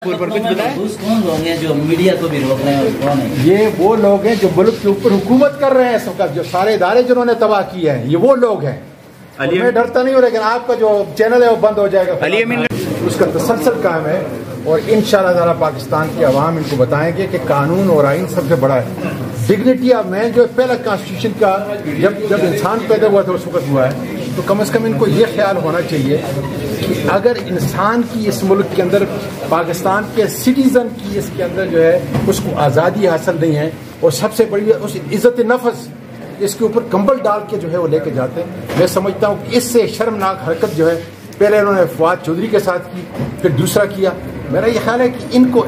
पर कुछ बताएं। कौन लोग हैं जो मीडिया को भी रोक रहे हैं और कौन है? ये वो लोग हैं जो मुल्क के ऊपर हुकूमत कर रहे हैं इस वक्त, जो सारे इदारे जिन्होंने तबाह किए हैं, ये वो लोग हैं। मैं डरता नहीं हूँ, लेकिन आपका जो चैनल है वो बंद हो जाएगा। उसका तसलसल कायम है और इंशाअल्लाह ताला पाकिस्तान की आवाम इनको बताएंगे कि कानून और आइन सबसे बड़ा है। डिग्निटी ऑफ मैन जो पहला कॉन्स्टिट्यूशन का जब इंसान पैदा हुआ था उस वक्त हुआ है, तो कम से कम इनको ये ख्याल होना चाहिए कि अगर इंसान की इस मुल्क के अंदर, पाकिस्तान के सिटीजन की इसके अंदर जो है उसको आज़ादी हासिल नहीं है, और सबसे बड़ी उस इज्जत नफ्स इसके ऊपर कंबल डाल के जो है वो लेके जाते हैं। मैं समझता हूँ कि इससे शर्मनाक हरकत जो है पहले उन्होंने फवाद चौधरी के साथ की, फिर दूसरा किया। मेरा ये ख्याल है कि इनको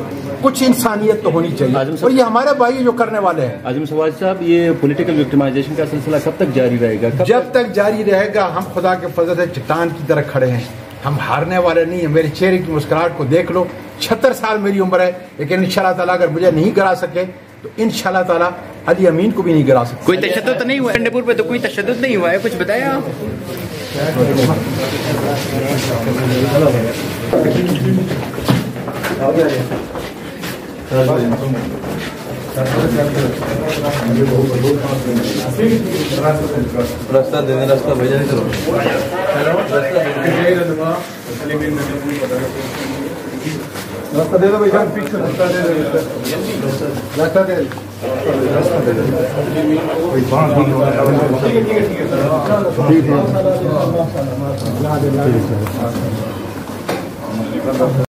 कुछ इंसानियत तो होनी चाहिए, और ये हमारे भाई जो करने वाले हैं। आजम सवाज साहब, ये पॉलिटिकल विक्टिमाइजेशन का सिलसिला कब तक जारी रहेगा? जब तक जारी रहेगा हम खुदा के फजल से चट्टान की तरह खड़े हैं, हम हारने वाले नहीं हैं। मेरे चेहरे की मुस्कुराहट को देख लो, 76 साल मेरी उम्र है, लेकिन इंशाल्लाह ताला अगर मुझे नहीं गिरा सके तो इंशाल्लाह ताला अली अमीन को भी नहीं गिरा सकते। कोई तशद्दुद तो नहीं हुआ गंडेपुर पे? तो कोई तशद्दुद नहीं हुआ है, कुछ बताएं आप। रास्ता देने, रास्ता भेजा नहीं करो। रास्ता दे दो भाई, फिक्स रास्ता दे दो, रास्ता दे दो। ठीक है।